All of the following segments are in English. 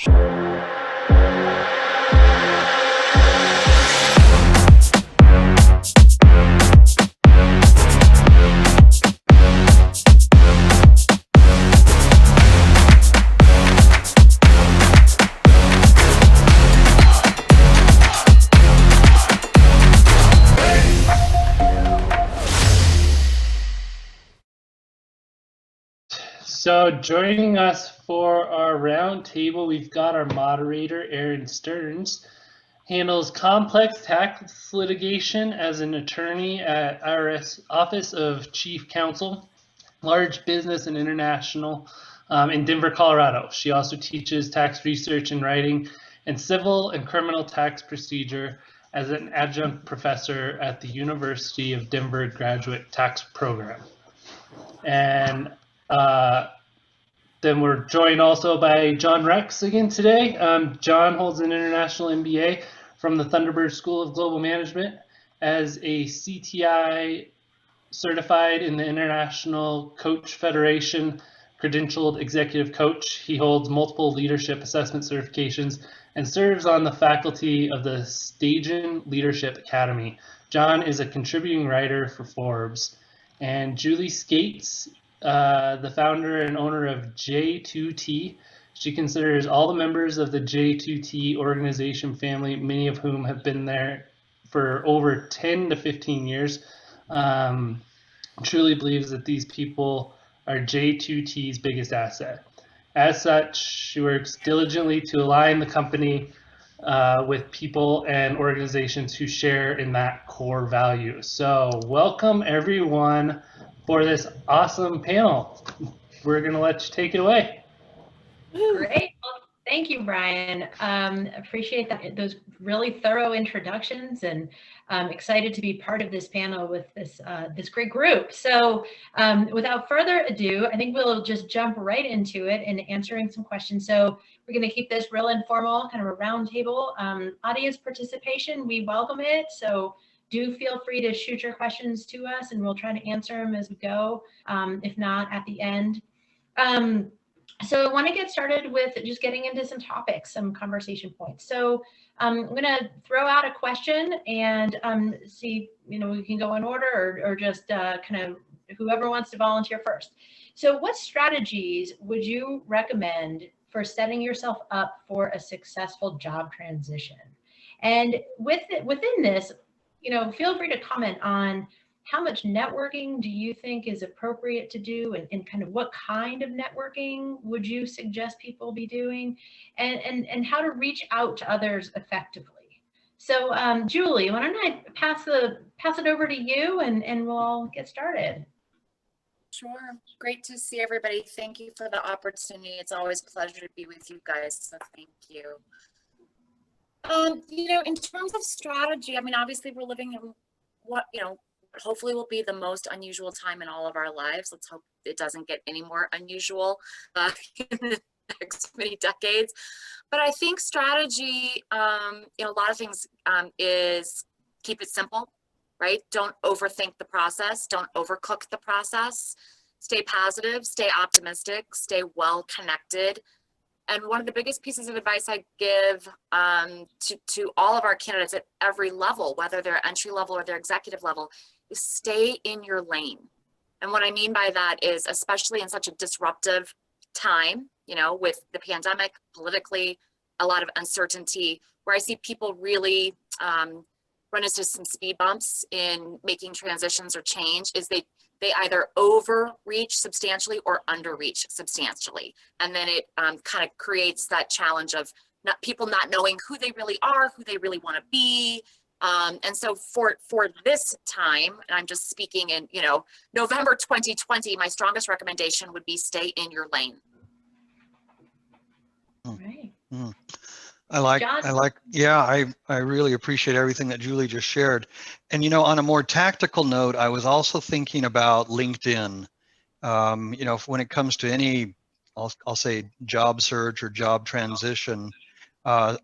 So joining us for our round table, we've got our moderator, Erin Stearns, handles complex tax litigation as an attorney at IRS Office of Chief Counsel, large business and international in Denver, Colorado. She also teaches tax research and writing and civil and criminal tax procedure as an adjunct professor at the University of Denver Graduate Tax Program. And then we're joined also by John Rex again today. John holds an international MBA from the Thunderbird School of Global Management as a CTI certified in the International Coach Federation credentialed executive coach. He holds multiple leadership assessment certifications and serves on the faculty of the Stagen Leadership Academy. John is a contributing writer for Forbes. And Julie Scates, the founder and owner of J2T. She considers all the members of the J2T organization family, many of whom have been there for over 10 to 15 years. Truly believes that these people are J2T's biggest asset. As such, she works diligently to align the company with people and organizations who share in that core value. So welcome everyone for this awesome panel. We're gonna let you take it away. Great, well, thank you, Brian. Appreciate that, those really thorough introductions, and I'm excited to be part of this panel with this great group. So without further ado, I think we'll just jump right into it and answering some questions. So we're gonna keep this real informal, kind of a round table. Audience participation, we welcome it. So do feel free to shoot your questions to us and we'll try to answer them as we go, if not at the end. So I want to get started with just getting into some topics, some conversation points. So I'm going to throw out a question and see, we can go in order or just kind of whoever wants to volunteer first. So what strategies would you recommend for setting yourself up for a successful job transition? And within this, feel free to comment on how much networking do you think is appropriate to do, and kind of what kind of networking would you suggest people be doing, and how to reach out to others effectively. So Julie, why don't I pass it over to you and we'll all get started. Sure. Great to see everybody. Thank you for the opportunity. It's always a pleasure to be with you guys. So thank you. In terms of strategy, I mean, obviously we're living in what, hopefully will be the most unusual time in all of our lives. Let's hope it doesn't get any more unusual in the next many decades. But I think strategy, a lot of things is keep it simple, right? Don't overthink the process. Don't overcook the process. Stay positive, stay optimistic, stay well connected. And one of the biggest pieces of advice I give to all of our candidates at every level, whether they're entry level or they're executive level, is stay in your lane. And what I mean by that is, especially in such a disruptive time, with the pandemic, politically, a lot of uncertainty, where I see people really run into some speed bumps in making transitions or change, is they either overreach substantially or underreach substantially. And then it kind of creates that challenge of people not knowing who they really are, who they really want to be. And so for this time, and I'm just speaking in, November 2020, my strongest recommendation would be stay in your lane. Right. I really appreciate everything that Julie just shared. And, on a more tactical note, I was also thinking about LinkedIn. When it comes to any, I'll say job search or job transition, a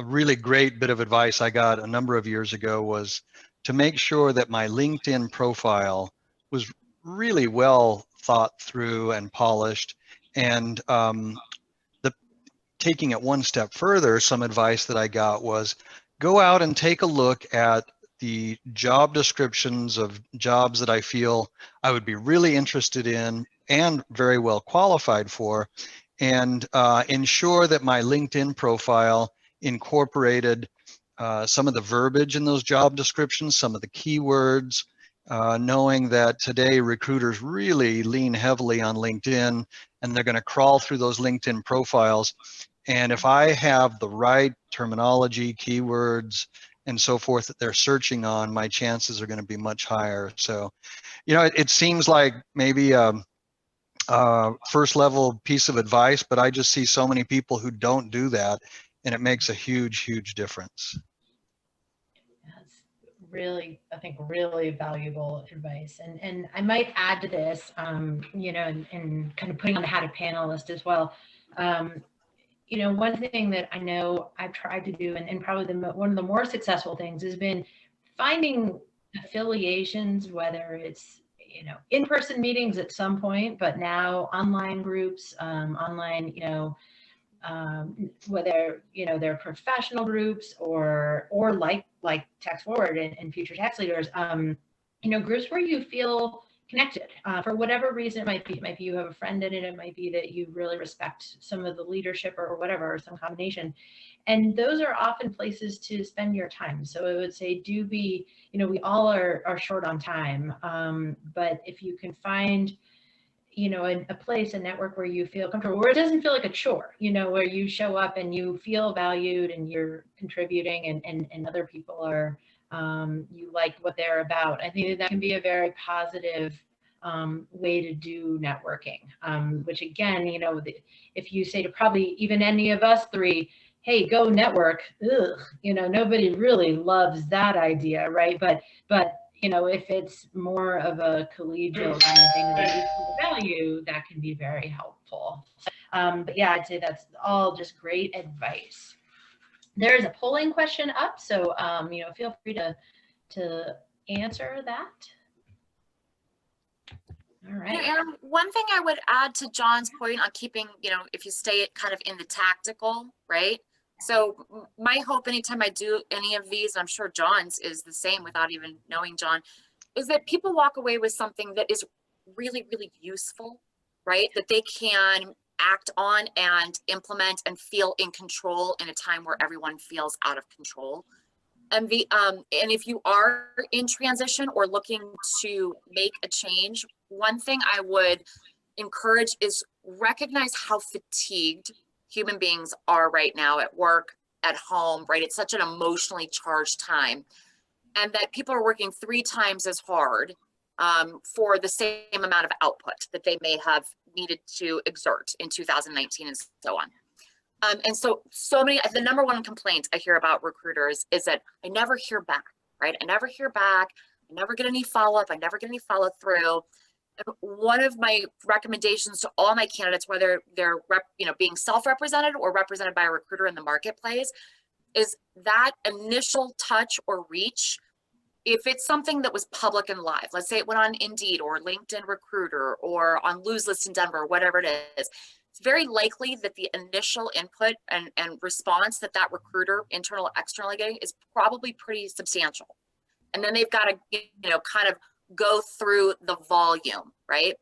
really great bit of advice I got a number of years ago was to make sure that my LinkedIn profile was really well thought through and polished. And taking it one step further, some advice that I got was go out and take a look at the job descriptions of jobs that I feel I would be really interested in and very well qualified for, and ensure that my LinkedIn profile incorporated some of the verbiage in those job descriptions, some of the keywords, knowing that today recruiters really lean heavily on LinkedIn, and they're going to crawl through those LinkedIn profiles. And if I have the right terminology, keywords, and so forth that they're searching on, my chances are going to be much higher. So, you know, it seems like maybe first level piece of advice, but I just see so many people who don't do that, and it makes a huge, huge difference. That's really, I think, really valuable advice. And I might add to this, you know, and kind of putting on the hat of panelist as well. You know, one thing that I know I've tried to do, and probably one of the more successful things, has been finding affiliations, whether it's, you know, in-person meetings at some point, but now online groups, online, you know, whether, you know, they're professional groups or like Tax Forward and Future Tax Leaders, you know, groups where you feel connected for whatever reason. It might be you have a friend in it. It might be that you really respect some of the leadership or whatever, or some combination. And those are often places to spend your time. So I would say, do be, you know, we all are short on time. But if you can find, you know, a place, a network where you feel comfortable, where it doesn't feel like a chore, you know, where you show up and you feel valued and you're contributing, and other people are, you like what they're about. I think that can be a very positive way to do networking, which again, you know, if you say to probably even any of us three, hey, go network, ugh, you know, nobody really loves that idea, right? But you know, if it's more of a collegial kind of thing that you value, that can be very helpful. But yeah, I'd say that's all just great advice. There's a polling question up, so you know, feel free to answer that. All right. You know, Erin, one thing I would add to John's point on keeping, you know, if you stay kind of in the tactical, right? So my hope anytime I do any of these, I'm sure John's is the same without even knowing John, is that people walk away with something that is really, really useful, right? That they can act on and implement and feel in control in a time where everyone feels out of control. And and if you are in transition or looking to make a change, one thing I would encourage is recognize how fatigued human beings are right now at work, at home, right? It's such an emotionally charged time, and that people are working 3 times as hard for the same amount of output that they may have needed to exert in 2019 and so on. And so many, the number one complaint I hear about recruiters is that I never hear back, right? I never hear back. I never get any follow-up. I never get any follow through. One of my recommendations to all my candidates, whether they're being self-represented or represented by a recruiter in the marketplace, is that initial touch or reach. If it's something that was public and live, let's say it went on Indeed or LinkedIn Recruiter or on Lose List in Denver, whatever it is, it's very likely that the initial input and response that recruiter, internal or externally, getting is probably pretty substantial. And then they've got to, kind of go through the volume, right?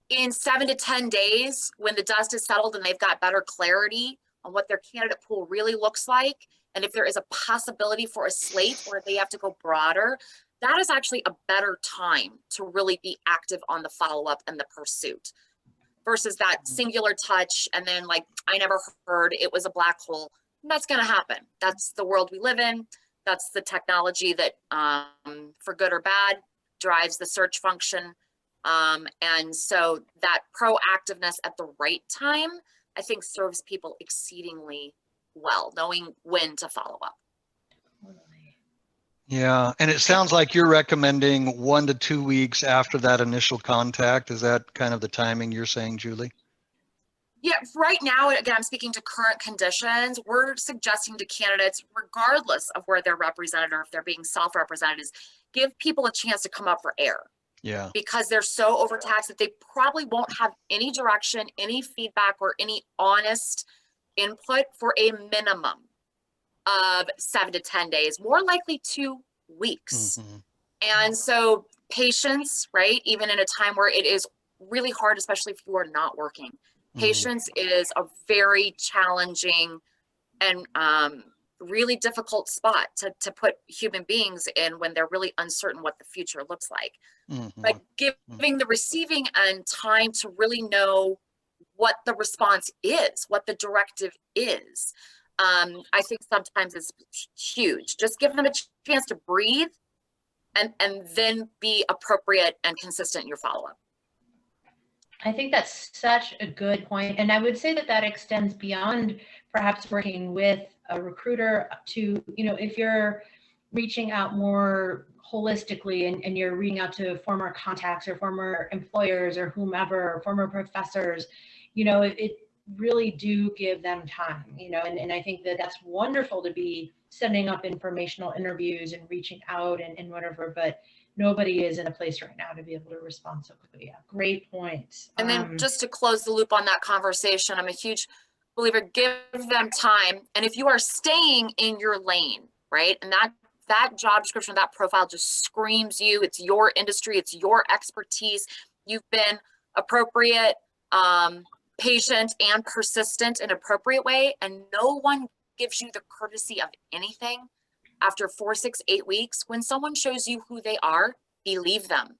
In 7 to 10 days, when the dust is settled and they've got better clarity on what their candidate pool really looks like, and if there is a possibility for a slate or if they have to go broader, that is actually a better time to really be active on the follow-up and the pursuit versus that singular touch and then like, I never heard, it was a black hole. That's going to happen. That's the world we live in. That's the technology that, for good or bad, drives the search function. And so that proactiveness at the right time, I think, serves people exceedingly well, knowing when to follow up. Yeah, and it sounds like you're recommending 1 to 2 weeks after that initial contact. Is that kind of the timing you're saying, Julie? Yeah, right now, again, I'm speaking to current conditions. We're suggesting to candidates, regardless of where they're represented or if they're being self-represented, is give people a chance to come up for air. Yeah. Because they're so overtaxed that they probably won't have any direction, any feedback, or any honest input for a minimum of 7 to 10 days, more likely 2 weeks. Mhm. And so patience, right? Even in a time where it is really hard, especially if you are not working, patience is a very challenging and really difficult spot to put human beings in when they're really uncertain what the future looks like. But giving the receiving end time to really know what the response is, what the directive is, I think sometimes is huge. Just give them a chance to breathe and then be appropriate and consistent in your follow-up. I think that's such a good point. And I would say that that extends beyond perhaps working with a recruiter to, if you're reaching out more holistically and you're reaching out to former contacts or former employers or whomever, or former professors, it really do give them time, and I think that that's wonderful to be setting up informational interviews and reaching out and whatever, but nobody is in a place right now to be able to respond so quickly. Yeah, great points. And then just to close the loop on that conversation, I'm a huge believer, give them time. And if you are staying in your lane, right, and that job description, that profile just screams you, it's your industry, it's your expertise, you've been appropriate, patient and persistent in an appropriate way, and no one gives you the courtesy of anything after 4, 6, 8 weeks, when someone shows you who they are, believe them.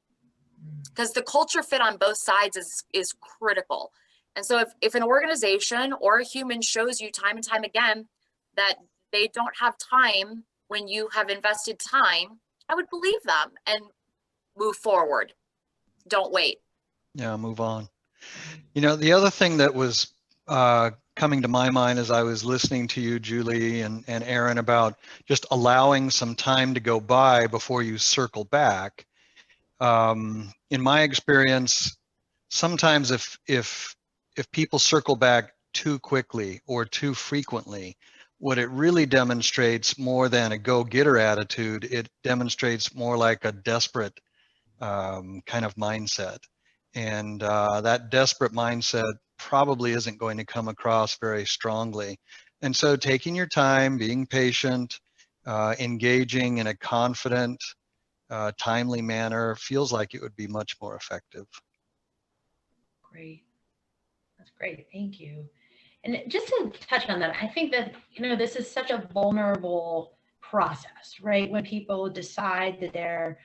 Because the culture fit on both sides is critical. And so if an organization or a human shows you time and time again that they don't have time when you have invested time, I would believe them and move forward. Don't wait. Yeah, move on. The other thing that was coming to my mind as I was listening to you, Julie and Erin, about just allowing some time to go by before you circle back. In my experience, sometimes if people circle back too quickly or too frequently, what it really demonstrates more than a go-getter attitude, it demonstrates more like a desperate kind of mindset. And that desperate mindset probably isn't going to come across very strongly. And so taking your time, being patient, engaging in a confident, timely manner feels like it would be much more effective. Great. That's great. Thank you. And just to touch on that, I think that, this is such a vulnerable process, right? When people decide that they're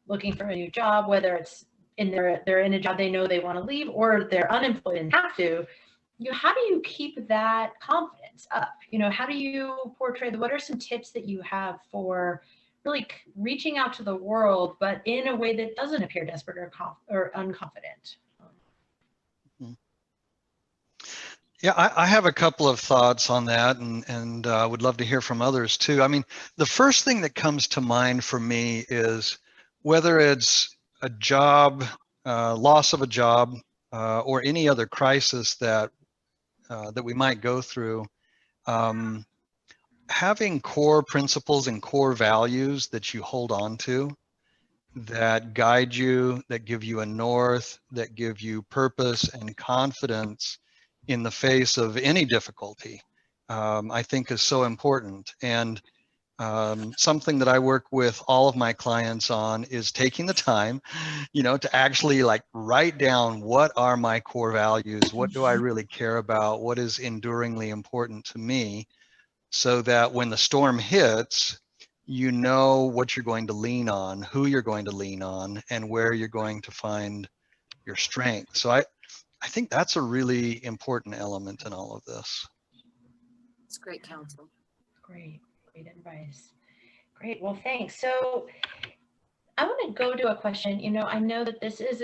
looking for a new job, whether it's they're in a job they know they want to leave, or they're unemployed and have to, how do you keep that confidence up? How do you portray what are some tips that you have for really reaching out to the world, but in a way that doesn't appear desperate or unconfident? Yeah, I have a couple of thoughts on that, and would love to hear from others too. I mean, the first thing that comes to mind for me is whether it's a job, loss of a job, or any other crisis that we might go through, having core principles and core values that you hold on to, that guide you, that give you a north, that give you purpose and confidence in the face of any difficulty, I think is so important. And something that I work with all of my clients on is taking the time, to actually write down, what are my core values? What do I really care about? What is enduringly important to me? So that when the storm hits, you know what you're going to lean on, who you're going to lean on, and where you're going to find your strength. So I think that's a really important element in all of this. It's great counsel. Great advice. Great. Well, thanks. So I want to go to a question. I know that this is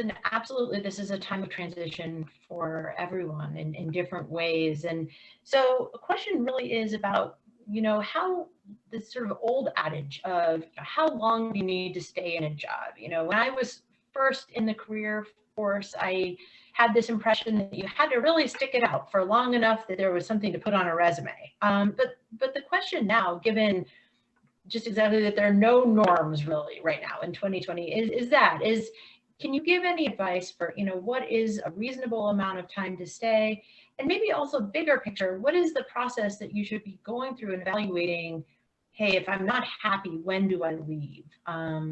a time of transition for everyone in different ways. And so a question really is about, how this sort of old adage of how long do you need to stay in a job? When I was first in the career force, I had this impression that you had to really stick it out for long enough that there was something to put on a resume. But the question now, given just exactly that there are no norms really right now in 2020, is can you give any advice for, what is a reasonable amount of time to stay? And maybe also bigger picture, what is the process that you should be going through and evaluating, hey, if I'm not happy, when do I leave?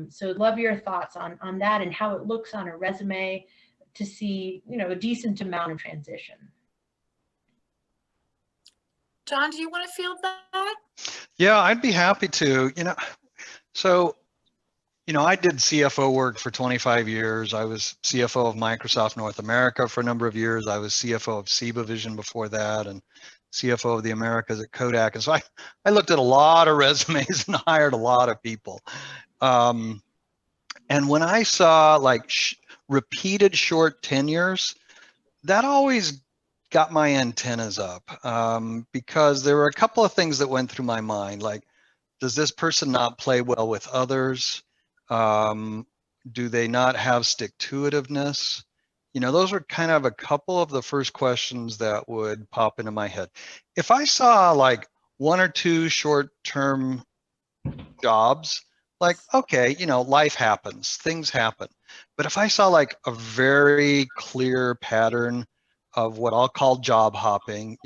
So love your thoughts on that and how it looks on a resume to see, a decent amount of transition. John, do you want to field that? Yeah, I'd be happy to. So, I did CFO work for 25 years. I was CFO of Microsoft North America for a number of years. I was CFO of CEBA Vision before that, and CFO of the Americas at Kodak. And so I looked at a lot of resumes and hired a lot of people. And when I saw like repeated short tenures, that always got my antennas up, because there were a couple of things that went through my mind. Like, does this person not play well with others? Do they not have stick-to-itiveness? Those are kind of a couple of the first questions that would pop into my head. If I saw like one or two short-term jobs, like, okay, life happens, things happen. But if I saw like a very clear pattern of what I'll call job hopping,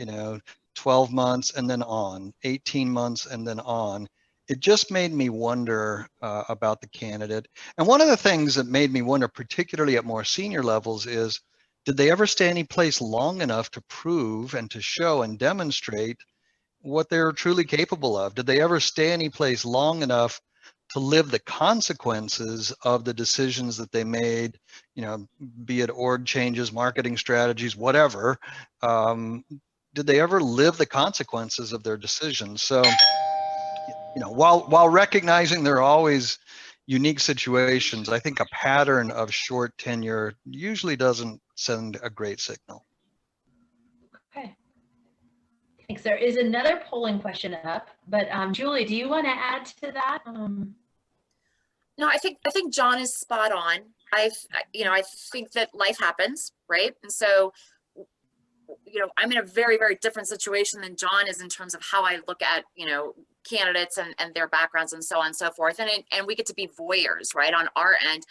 12 months and then on, 18 months and then on, it just made me wonder about the candidate. And one of the things that made me wonder, particularly at more senior levels, is did they ever stay any place long enough to prove and to show and demonstrate what they're truly capable of? Did they ever stay any place long enough to live the consequences of the decisions that they made, be it org changes, marketing strategies, whatever? Did they ever live the consequences of their decisions? So, while recognizing there are always unique situations, I think a pattern of short tenure usually doesn't send a great signal. Okay. Thanks. There is another polling question up, but Julie, do you want to add to that? No, I think John is spot on. I think that life happens, right? And so, I'm in a very, very different situation than John is in terms of how I look at, candidates and their backgrounds and so on and so forth. And we get to be voyeurs, right? On our end,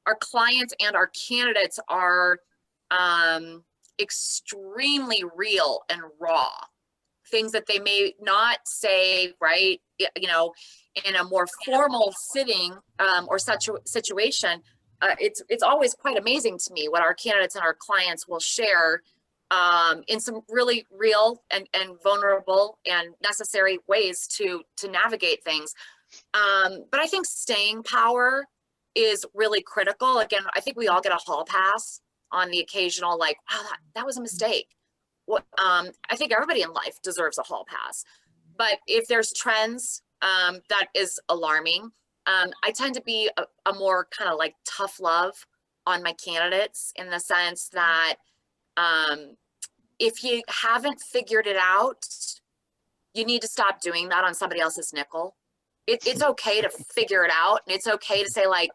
our clients and our candidates are extremely real and raw. Things that they may not say, right, in a more formal sitting or such situation. It's always quite amazing to me what our candidates and our clients will share in some really real and vulnerable and necessary ways to navigate things. But I think staying power is really critical. Again, I think we all get a hall pass on the occasional, like, wow, that was a mistake. I think everybody in life deserves a hall pass. But if there's trends, that is alarming. I tend to be a more kind of like tough love on my candidates, in the sense that if you haven't figured it out, you need to stop doing that on somebody else's nickel. It's okay to figure it out. And it's okay to say, like,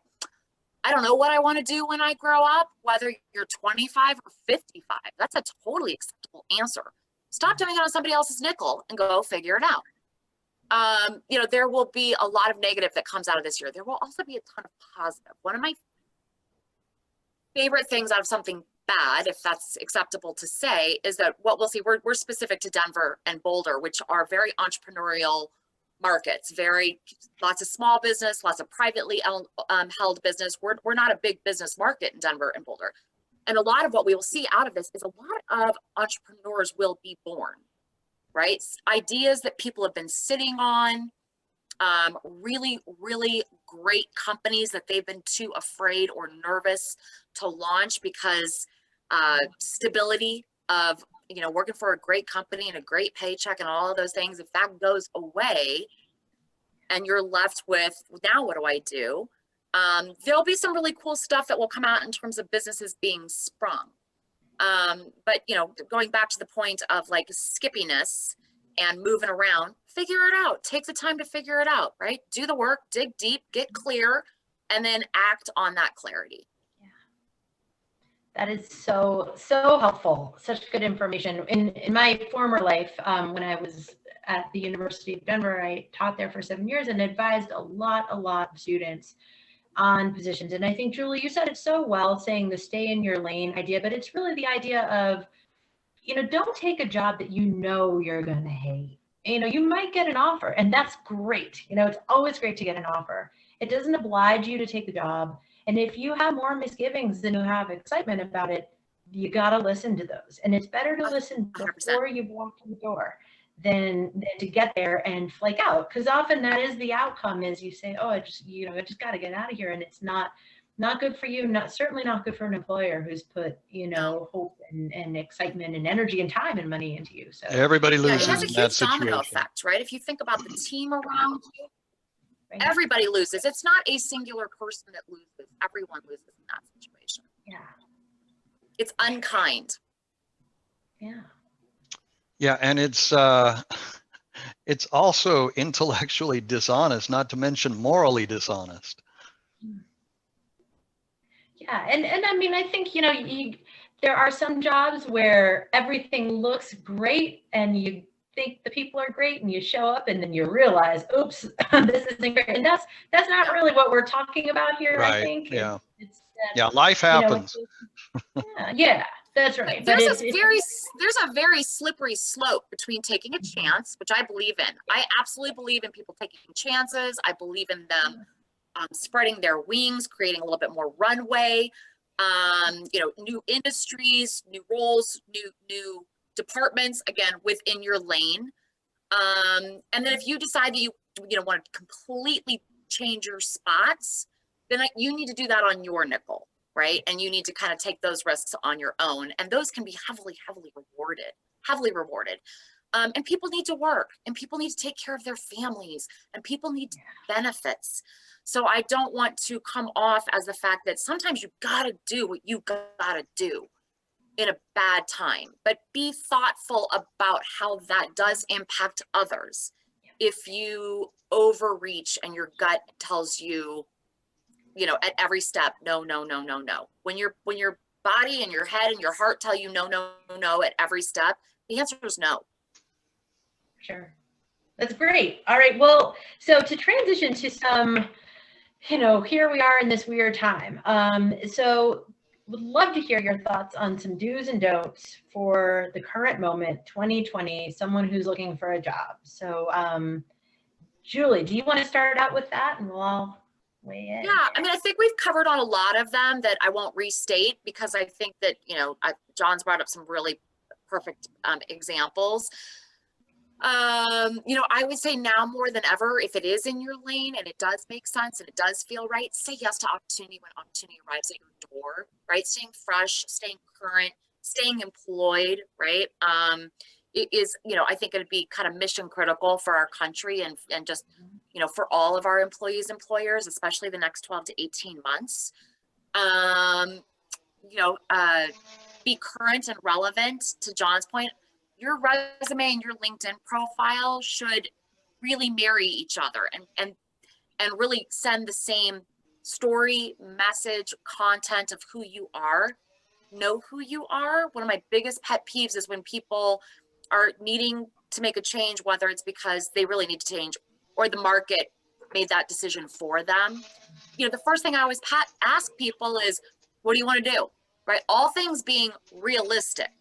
I don't know what I want to do when I grow up, whether you're 25 or 55. That's a totally acceptable answer. Stop doing it on somebody else's nickel and go figure it out. There will be a lot of negative that comes out of this year. There will also be a ton of positive. One of my favorite things out of something bad, if that's acceptable to say, is that what we'll see, we're specific to Denver and Boulder, which are very entrepreneurial markets, lots of small business, lots of privately held business. We're not a big business market in Denver and Boulder. And a lot of what we will see out of this is a lot of entrepreneurs will be born, right? Ideas that people have been sitting on, really, really great companies that they've been too afraid or nervous to launch because stability of, working for a great company and a great paycheck and all of those things, if that goes away and you're left with, now what do I do? There'll be some really cool stuff that will come out in terms of businesses being sprung. But, going back to the point of like skippiness and moving around, figure it out. Take the time to figure it out, right? Do the work, dig deep, get clear, and then act on that clarity. That is so helpful. Such good information. In my former life, when I was at the University of Denver, I taught there for 7 years and advised a lot of students on positions. And I think, Julie, you said it so well, saying the stay in your lane idea, but it's really the idea of, don't take a job that you're going to hate. You might get an offer, and that's great. It's always great to get an offer. It doesn't oblige you to take the job. And if you have more misgivings than you have excitement about it, you got to listen to those. And it's better to listen 100%. before you walk in the door than to get there and flake out. Because often that is the outcome, is you say, oh, I just got to get out of here. And it's not good for you, certainly not good for an employer who's put, hope and excitement and energy and time and money into you. So Everybody Yeah, loses it has a in that huge domino situation. effect, right? If you think about the team around you, right. everybody loses. It's not a singular person that loses. Everyone loses in that situation. Yeah. It's unkind. Yeah. Yeah, and it's also intellectually dishonest, not to mention morally dishonest. Yeah, and I mean, I think there are some jobs where everything looks great and you think the people are great, and you show up and then you realize, oops, this isn't great. And that's not really what we're talking about here. Right. I think. Yeah. It's that, Yeah, life happens. Yeah, that's right. There's a very slippery slope between taking a chance, which I believe in. I absolutely believe in people taking chances. I believe in them spreading their wings, creating a little bit more runway, new industries, new roles, new departments, again, within your lane. And then if you decide that you want to completely change your spots, then you need to do that on your nickel, right? And you need to kind of take those risks on your own. And those can be heavily rewarded. And people need to work, and people need to take care of their families, and people need benefits. So I don't want to come off as the fact that sometimes you gotta do what you gotta do in a bad time, but be thoughtful about how that does impact others. If you overreach and your gut tells you, at every step, no. When your body and your head and your heart tell you no at every step, the answer is no. Sure. That's great. All right. Well, so to transition to some, here we are in this weird time. So would love to hear your thoughts on some do's and don'ts for the current moment, 2020, someone who's looking for a job. So Julie, do you want to start out with that, and we'll all weigh in? Yeah, I mean, I think we've covered on a lot of them that I won't restate, because I think that, John's brought up some really perfect examples. I would say now more than ever, if it is in your lane and it does make sense and it does feel right, say yes to opportunity when opportunity arrives at your door, right? Staying fresh, staying current, staying employed, right? It is, I think it'd be kind of mission critical for our country and just, for all of our employees, employers, especially the next 12 to 18 months. Be current and relevant. To John's point, your resume and your LinkedIn profile should really marry each other and really send the same story, message, content of who you are. Know who you are. One of my biggest pet peeves is when people are needing to make a change, whether it's because they really need to change or the market made that decision for them. The first thing I always ask people is, what do you want to do? Right? All things being realistic.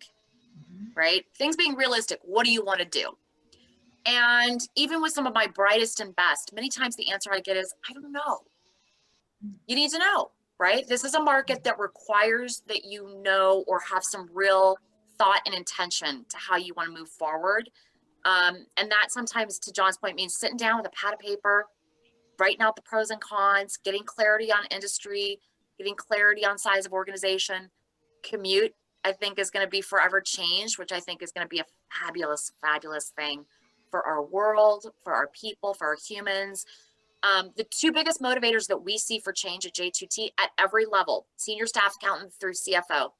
Right? Things being realistic, what do you want to do? And even with some of my brightest and best, many times the answer I get is, I don't know. You need to know, right? This is a market that requires that you know or have some real thought and intention to how you want to move forward. And that sometimes, to John's point, means sitting down with a pad of paper, writing out the pros and cons, getting clarity on industry, getting clarity on size of organization, commute. I think is going to be forever changed, which I think is going to be a fabulous, fabulous thing for our world, for our people, for our humans. The two biggest motivators that we see for change at J2T at every level, senior staff accountant through CFO,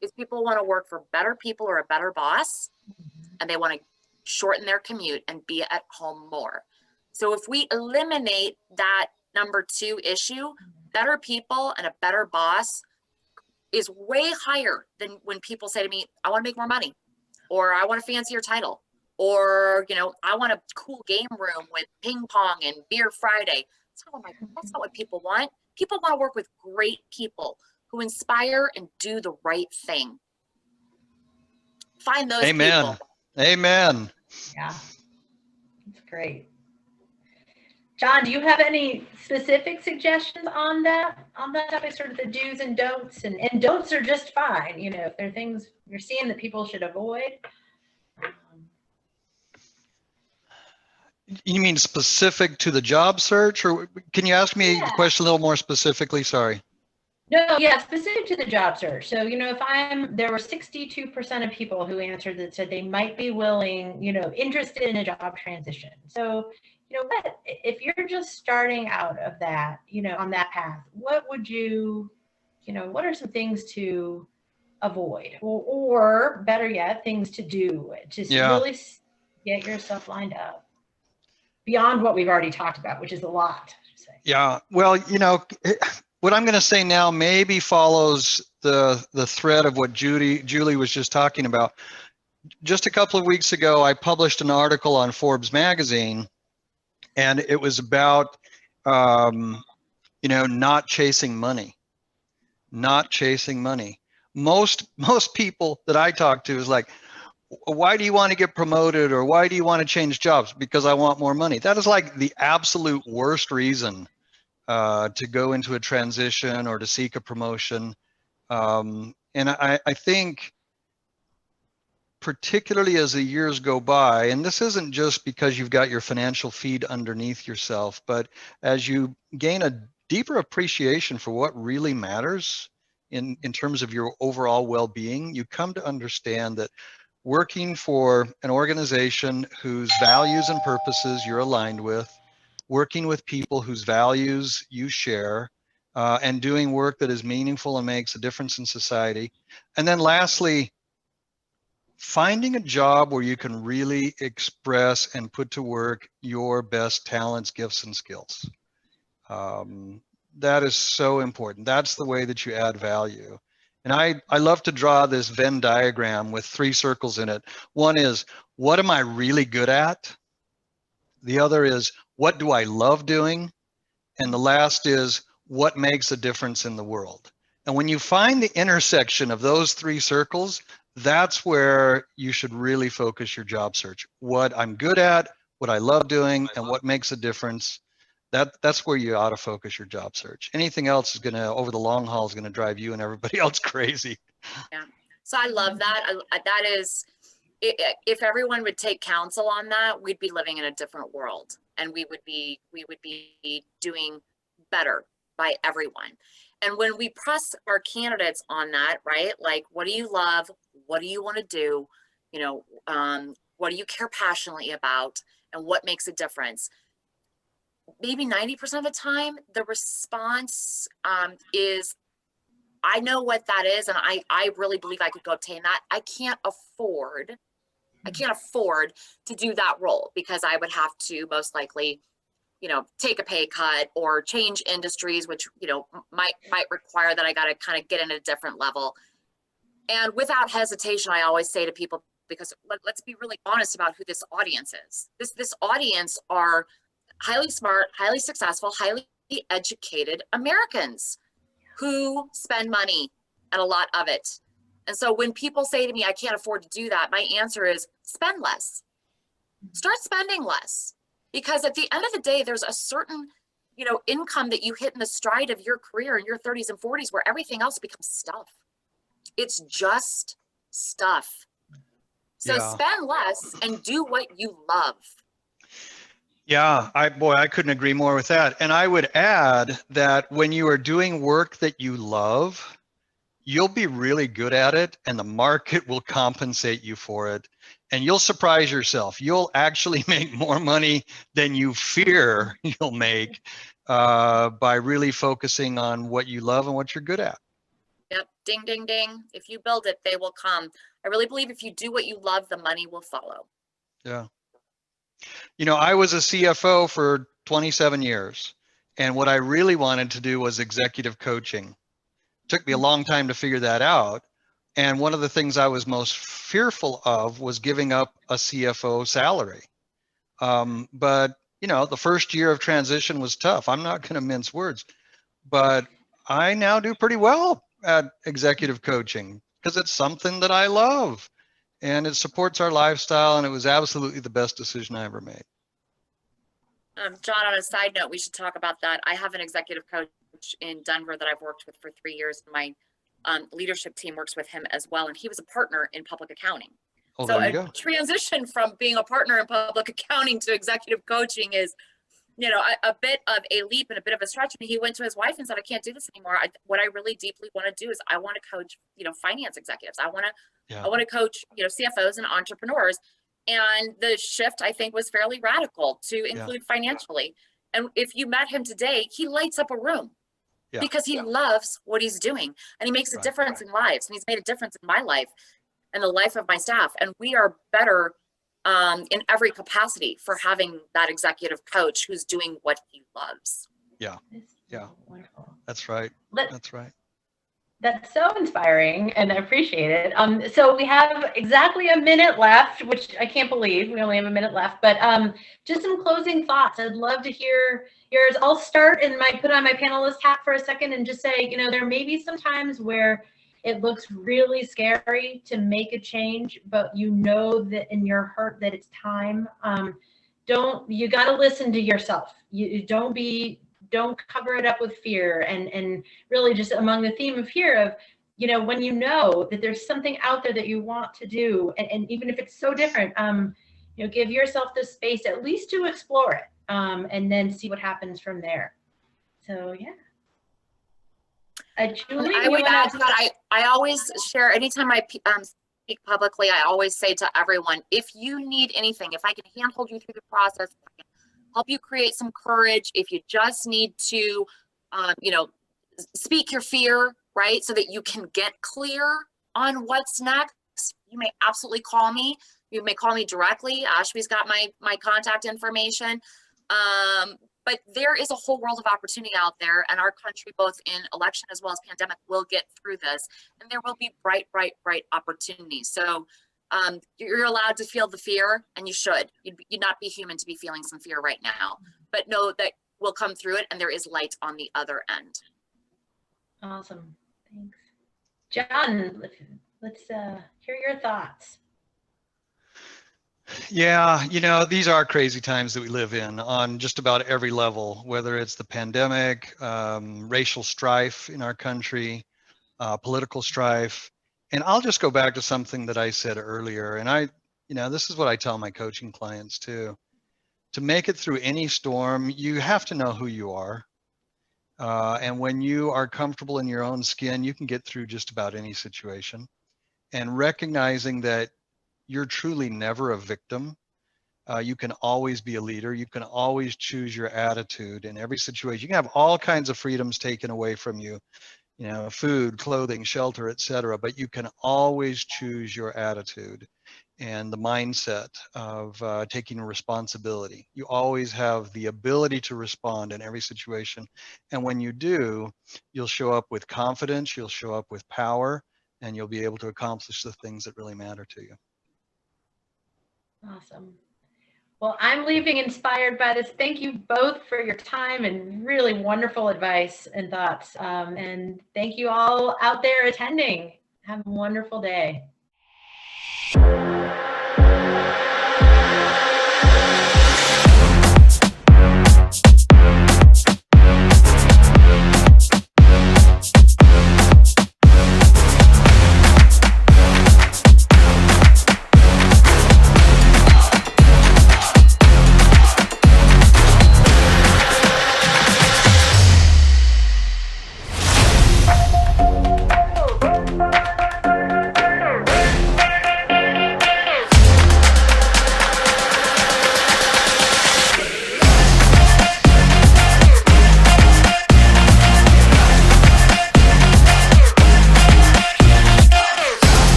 is people want to work for better people or a better boss, and they want to shorten their commute and be at home more. So if we eliminate that number two issue, better people and a better boss is way higher than when people say to me, I want to make more money, or I want a fancier title, or, I want a cool game room with ping pong and beer Friday. That's not what people want. People want to work with great people who inspire and do the right thing. Find those Amen. people. Amen. Yeah, that's great. John, do you have any specific suggestions on that topic, sort of the do's and don'ts? And don'ts are just fine, you know, if there are things you're seeing that people should avoid. You mean specific to the job search, or can you ask me the question a little more specifically? Sorry. No, yeah, specific to the job search. So, you know, there were 62% of people who answered that said they might be willing, you know, interested in a job transition. So, you know, if you're just starting out of that, you know, on that path, what would you know, what are some things to avoid, or better yet, things to do to really get yourself lined up beyond what we've already talked about, which is a lot. Yeah. Well, you know, what I'm going to say now maybe follows the thread of what Julie was just talking about. Just a couple of weeks ago, I published an article on Forbes magazine, and it was about, you know, not chasing money. Most people that I talk to is like, why do you want to get promoted, or why do you want to change jobs? Because I want more money. That is like the absolute worst reason to go into a transition or to seek a promotion. And I think, particularly as the years go by, and this isn't just because you've got your financial feet underneath yourself, but as you gain a deeper appreciation for what really matters in terms of your overall well-being, you come to understand that working for an organization whose values and purposes you're aligned with, working with people whose values you share, and doing work that is meaningful and makes a difference in society. And then lastly, finding a job where you can really express and put to work your best talents, gifts, and skills. That is so important. That's the way that you add value. And I love to draw this Venn diagram with 3 circles in it. One is, what am I really good at? The other is, what do I love doing? And the last is, what makes a difference in the world? And when you find the intersection of those 3 circles, that's where you should really focus your job search. What I'm good at, what I love doing, and what makes a difference. That's where you ought to focus your job search. Anything else is going to, over the long haul, is going to drive you and everybody else crazy. Yeah. So I love that. That is, if everyone would take counsel on that, we'd be living in a different world, and we would be doing better by everyone. And when we press our candidates on that, right? Like, what do you love? What do you want to do? You know, what do you care passionately about? And what makes a difference? Maybe 90% of the time, the response is, I know what that is, and I really believe I could go obtain that. I can't afford to do that role, because I would have to most likely, you know, take a pay cut or change industries, which, you know, might require that I got to kind of get in a different level. And without hesitation, I always say to people, because let's be really honest about who this audience is. This audience are highly smart, highly successful, highly educated Americans who spend money, and a lot of it. And so when people say to me, I can't afford to do that, my answer is spend less. Start spending less. Because at the end of the day, there's a certain, you know, income that you hit in the stride of your career in your 30s and 40s where everything else becomes stuff. It's just stuff. So spend less and do what you love. Yeah, I couldn't agree more with that. And I would add that when you are doing work that you love, you'll be really good at it, and the market will compensate you for it. And you'll surprise yourself. You'll actually make more money than you fear you'll make by really focusing on what you love and what you're good at. Yep, ding, ding, ding. If you build it, they will come. I really believe if you do what you love, the money will follow. Yeah. You know, I was a CFO for 27 years, and what I really wanted to do was executive coaching. It took me a long time to figure that out. And one of the things I was most fearful of was giving up a CFO salary. But, you know, the first year of transition was tough. I'm not going to mince words, but I now do pretty well at executive coaching because it's something that I love. and it supports our lifestyle, and it was absolutely the best decision I ever made. John, on a side note, we should talk about that. I have an executive coach in Denver that I've worked with for 3 years. My leadership team works with him as well, and he was a partner in public accounting. Oh, So there you a go. transition from being a partner in public accounting to executive coaching is, you know, a bit of a leap and a bit of a stretch. And he went to his wife and said, I can't do this anymore. What I really deeply want to do is I want to coach, you know, finance executives. I want to coach, you know, CFOs and entrepreneurs. And the shift, I think, was fairly radical to include financially. And if you met him today, he lights up a room because he loves what he's doing, and he makes a difference in lives. And he's made a difference in my life and the life of my staff. And we are better in every capacity for having that executive coach who's doing what he loves. Yeah. Wonderful. That's right. That's right. That's so inspiring, and I appreciate it. So we have exactly a minute left, which I can't believe we only have a minute left, but just some closing thoughts. I'd love to hear yours. I'll start and put on my panelist hat for a second and just say, you know, there may be some times where it looks really scary to make a change, but you know that in your heart that it's time. You got to listen to yourself. You don't cover it up with fear, and really just among the theme of here of, you know, when you know that there's something out there that you want to do, and even if it's so different, you know, give yourself the space at least to explore it, and then see what happens from there. So yeah. Julie, I would add to that, I always share, anytime I speak publicly, I always say to everyone, if you need anything, if I can handhold you through the process, if I can help you create some courage, if you just need to, you know, speak your fear, right? So that you can get clear on what's next, you may absolutely call me. You may call me directly. Ashby's got my contact information. But there is a whole world of opportunity out there, and our country, both in election as well as pandemic, will get through this, and there will be bright, bright, bright opportunities. So you're allowed to feel the fear, and you should. You'd not be human to be feeling some fear right now, but know that we'll come through it, and there is light on the other end. Awesome. Thanks. John, let's hear your thoughts. Yeah, you know, these are crazy times that we live in on just about every level, whether it's the pandemic, racial strife in our country, political strife. And I'll just go back to something that I said earlier. And you know, this is what I tell my coaching clients too. To make it through any storm, you have to know who you are. And when you are comfortable in your own skin, you can get through just about any situation. And recognizing that you're truly never a victim. You can always be a leader. You can always choose your attitude in every situation. You can have all kinds of freedoms taken away from you, you know, food, clothing, shelter, etc. But you can always choose your attitude and the mindset of taking responsibility. You always have the ability to respond in every situation. And when you do, you'll show up with confidence, you'll show up with power, and you'll be able to accomplish the things that really matter to you. Awesome. Well, I'm leaving inspired by this. Thank you both for your time and really wonderful advice and thoughts. And thank you all out there attending. Have a wonderful day.